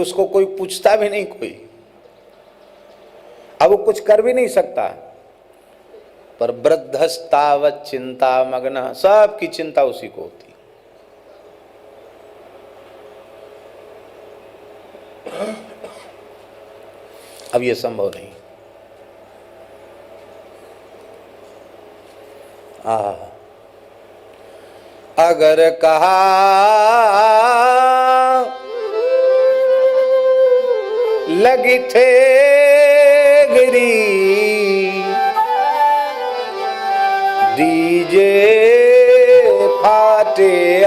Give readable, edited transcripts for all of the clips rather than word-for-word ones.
उसको कोई पूछता भी नहीं कोई, अब वो कुछ कर भी नहीं सकता। पर वृद्धस्तावत चिंता मग्न, सबकी चिंता उसी को होती। अब ये संभव नहीं। अगर कहा लगी थे गिरी दीजे फाटे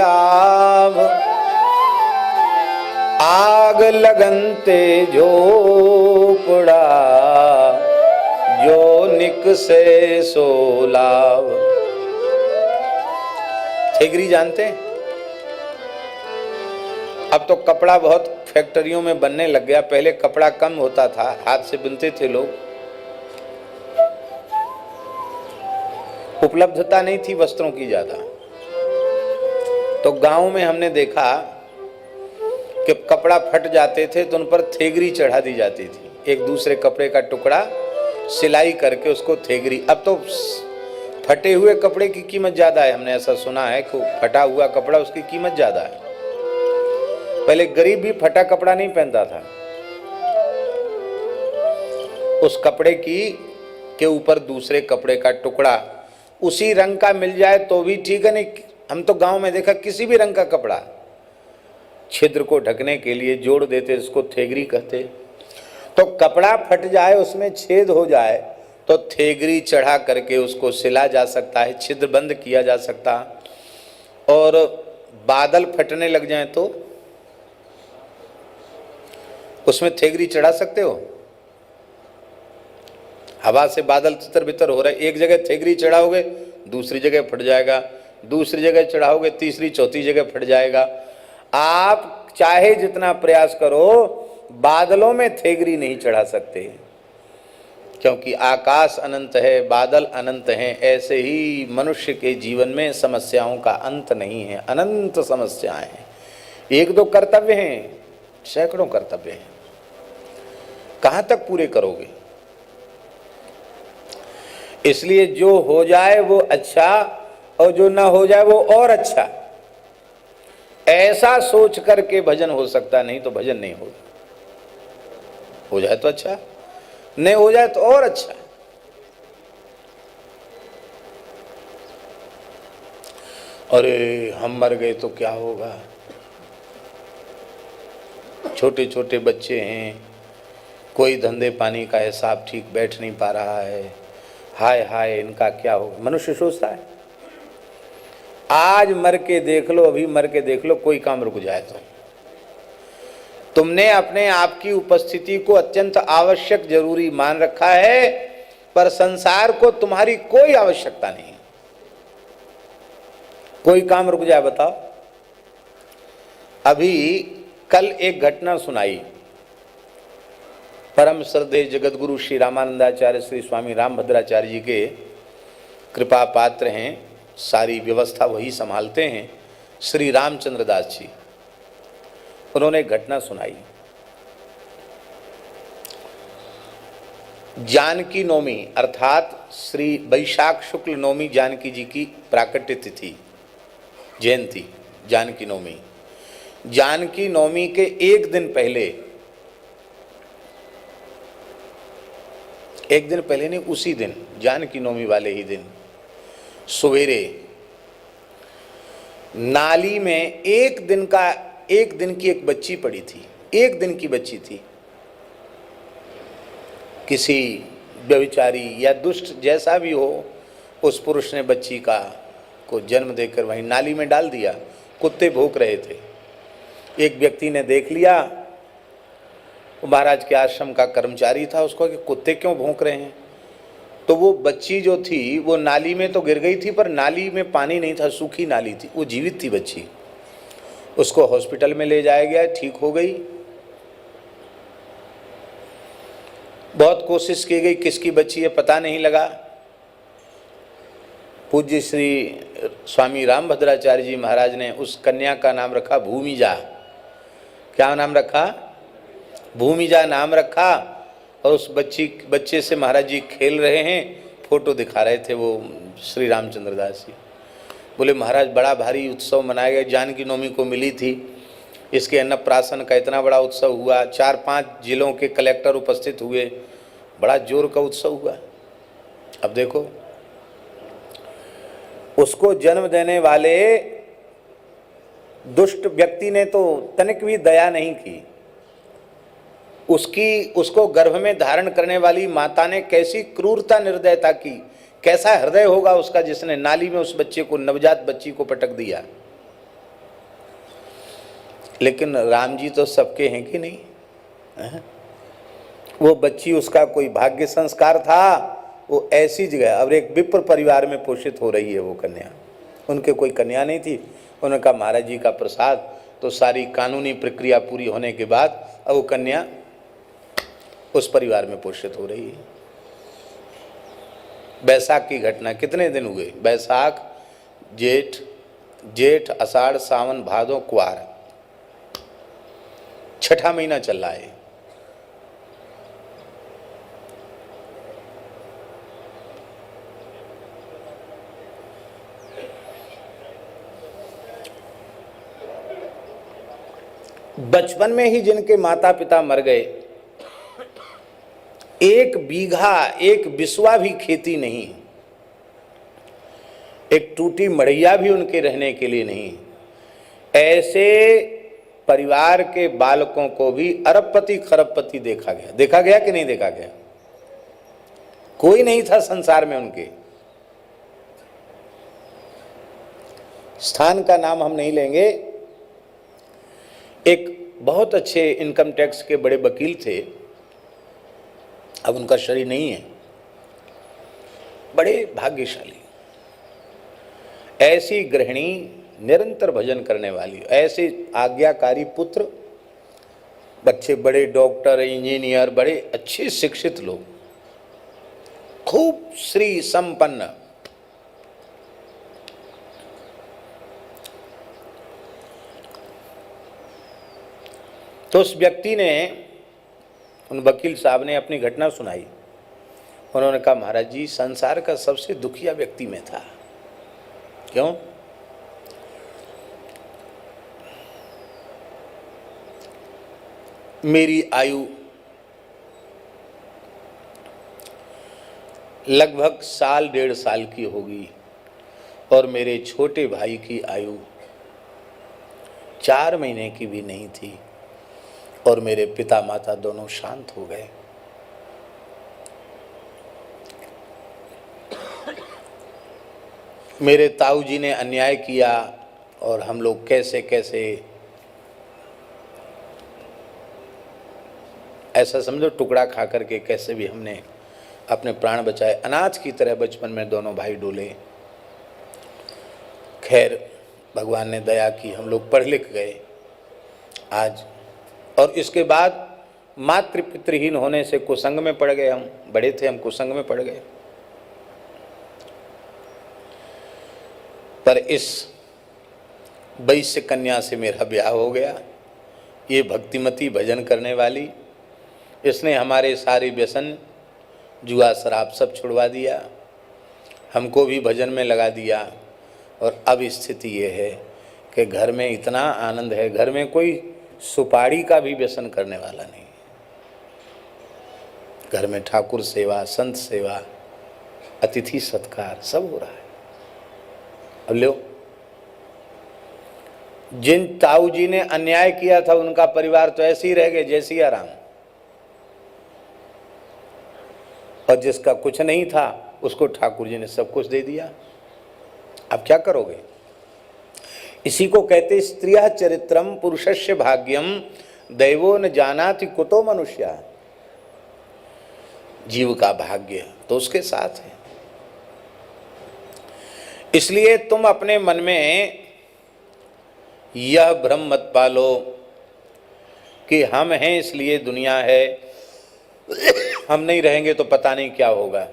आग लगनते झोपड़ा जो निकसे सोलाव। थेगरी जानते हैं? अब तो कपड़ा बहुत फैक्ट्रियों में बनने लग गया, पहले कपड़ा कम होता था, हाथ से बुनते थे लोग, उपलब्धता नहीं थी वस्त्रों की ज्यादा। तो गांव में हमने देखा कि कपड़ा फट जाते थे तो उन पर थेगरी चढ़ा दी जाती थी, एक दूसरे कपड़े का टुकड़ा सिलाई करके उसको थेगरी। अब तो फटे हुए कपड़े की कीमत ज्यादा है, हमने ऐसा सुना है कि फटा हुआ कपड़ा उसकी कीमत ज्यादा है। पहले गरीब भी फटा कपड़ा नहीं पहनता था, उस कपड़े के ऊपर दूसरे कपड़े का टुकड़ा उसी रंग का मिल जाए तो भी ठीक है, नहीं हम तो गांव में देखा किसी भी रंग का कपड़ा छिद्र को ढकने के लिए जोड़ देते, इसको थेगरी कहते। तो कपड़ा फट जाए, उसमें छेद हो जाए तो थेगरी चढ़ा करके उसको सिला जा सकता है, छिद्र बंद किया जा सकता। और बादल फटने लग जाए तो उसमें थेगरी चढ़ा सकते हो। हवा से बादल तितर बितर हो रहे, एक जगह थेगरी चढ़ाओगे दूसरी जगह फट जाएगा, दूसरी जगह चढ़ाओगे तीसरी चौथी जगह फट जाएगा। आप चाहे जितना प्रयास करो बादलों में थेगरी नहीं चढ़ा सकते, क्योंकि आकाश अनंत है, बादल अनंत हैं। ऐसे ही मनुष्य के जीवन में समस्याओं का अंत नहीं है, अनंत समस्याएं हैं। एक दो कर्तव्य हैं, सैकड़ों कर्तव्य हैं, कहां तक पूरे करोगे? इसलिए जो हो जाए वो अच्छा और जो ना हो जाए वो और अच्छा, ऐसा सोच करके भजन हो सकता, नहीं तो भजन नहीं होगा। हो जाए तो अच्छा, नहीं हो जाए तो और अच्छा। अरे हम मर गए तो क्या होगा, छोटे छोटे बच्चे हैं, कोई धंधे पानी का हिसाब ठीक बैठ नहीं पा रहा है, हाय हाय इनका क्या होगा, मनुष्य सोचता है। आज मर के देख लो, अभी मर के देख लो, कोई काम रुक जाए तो तुमने अपने आप की उपस्थिति को अत्यंत आवश्यक जरूरी मान रखा है, पर संसार को तुम्हारी कोई आवश्यकता नहीं। कोई काम रुक जाए बताओ। अभी कल एक घटना सुनाई, परम श्रद्धेय जगतगुरु श्री रामानंदाचार्य श्री स्वामी रामभद्राचार्य जी के कृपा पात्र हैं, सारी व्यवस्था वही संभालते हैं, श्री रामचंद्र दास जी। उन्होंने एक घटना सुनाई। जानकी नवमी अर्थात श्री वैशाख शुक्ल नवमी जानकी जी की प्राकट्य तिथि, जयंती जानकी नवमी। जानकी नवमी के एक दिन पहले, एक दिन पहले नहीं, उसी दिन जानकी नवमी वाले ही दिन सवेरे नाली में एक दिन की एक बच्ची पड़ी थी, एक दिन की बच्ची थी। किसी व्यभिचारी या दुष्ट जैसा भी हो, उस पुरुष ने बच्ची को जन्म देकर वहीं नाली में डाल दिया। कुत्ते भौंक रहे थे, एक व्यक्ति ने देख लिया, महाराज के आश्रम का कर्मचारी था, उसको कि कुत्ते क्यों भौंक रहे हैं। तो वो बच्ची जो थी वो नाली में तो गिर गई थी, पर नाली में पानी नहीं था, सूखी नाली थी, वो जीवित थी बच्ची। उसको हॉस्पिटल में ले जाया गया, ठीक हो गई। बहुत कोशिश की गई, किसकी बच्ची है पता नहीं लगा। पूज्य श्री स्वामी रामभद्राचार्य जी महाराज ने उस कन्या का नाम रखा भूमिजा। क्या नाम रखा? भूमिजा नाम रखा और उस बच्चे से महाराज जी खेल रहे हैं, फोटो दिखा रहे थे वो श्री रामचंद्र दास जी। बोले महाराज बड़ा भारी उत्सव मनाया गया, जानकी नवमी को मिली थी, इसके अन्नप्राशन का इतना बड़ा उत्सव हुआ, 4-5 जिलों के कलेक्टर उपस्थित हुए, बड़ा जोर का उत्सव हुआ। अब देखो उसको जन्म देने वाले दुष्ट व्यक्ति ने तो तनिक भी दया नहीं की। उसको गर्भ में धारण करने वाली माता ने कैसी क्रूरता निर्दयता की, कैसा हृदय होगा उसका जिसने नाली में उस बच्चे को, नवजात बच्ची को पटक दिया। लेकिन राम जी तो सबके हैं कि नहीं है? वो बच्ची उसका कोई भाग्य संस्कार था, वो ऐसी जगह, अब एक विप्र परिवार में पोषित हो रही है वो कन्या। उनके कोई कन्या नहीं थी, उन्होंने कहा महाराज जी का प्रसाद, तो सारी कानूनी प्रक्रिया पूरी होने के बाद अब वो कन्या उस परिवार में पोषित हो रही है। बैसाख की घटना, कितने दिन हुए? बैसाख, जेठ, आषाढ़, सावन, भादो, कुआर, 6ठा महीना चल रहा है। बचपन में ही जिनके माता पिता मर गए, 1 बीघा 1 बिस्वा भी खेती नहीं, एक टूटी मड़ैया भी उनके रहने के लिए नहीं, ऐसे परिवार के बालकों को भी अरबपति खरबपति देखा गया कि नहीं देखा गया? कोई नहीं था संसार में उनके। स्थान का नाम हम नहीं लेंगे। एक बहुत अच्छे इनकम टैक्स के बड़े वकील थे, अब उनका शरीर नहीं है, बड़े भाग्यशाली, ऐसी गृहिणी, निरंतर भजन करने वाली, ऐसे आज्ञाकारी पुत्र, बच्चे बड़े डॉक्टर, इंजीनियर, बड़े अच्छे शिक्षित लोग, खूब श्री संपन्न। तो उस व्यक्ति ने, उन वकील साहब ने अपनी घटना सुनाई। उन्होंने कहा महाराज जी संसार का सबसे दुखिया व्यक्ति मैं था। क्यों? मेरी आयु लगभग 1.5 साल की होगी और मेरे छोटे भाई की आयु 4 महीने की भी नहीं थी और मेरे पिता माता दोनों शांत हो गए। मेरे ताऊ जी ने अन्याय किया और हम लोग कैसे कैसे, ऐसा समझो टुकड़ा खा करके कैसे भी हमने अपने प्राण बचाए। अनाथ की तरह बचपन में दोनों भाई डोले। खैर भगवान ने दया की, हम लोग पढ़ लिख गए आज। और इसके बाद मातृ पितृहीन होने से कुसंग में पड़ गए। हम बड़े थे, हम कुसंग में पड़ गए। पर इस वैश्य कन्या से मेरा ब्याह हो गया। ये भक्तिमती भजन करने वाली, इसने हमारे सारे व्यसन, जुआ शराब सब छुड़वा दिया, हमको भी भजन में लगा दिया। और अब स्थिति ये है कि घर में इतना आनंद है, घर में कोई सुपारी का भी व्यसन करने वाला नहीं। घर में ठाकुर सेवा, संत सेवा, अतिथि सत्कार सब हो रहा है। अब लो, जिन ताऊ जी ने अन्याय किया था उनका परिवार तो ऐसे ही रह गए जैसी आराम, और जिसका कुछ नहीं था उसको ठाकुर जी ने सब कुछ दे दिया। अब क्या करोगे? इसी को कहते स्त्रियः चरित्रम पुरुषस्य भाग्यम दैवो न जानाति कुतो मनुष्य। जीव का भाग्य तो उसके साथ है। इसलिए तुम अपने मन में यह भ्रम मत पालो कि हम हैं इसलिए दुनिया है, हम नहीं रहेंगे तो पता नहीं क्या होगा।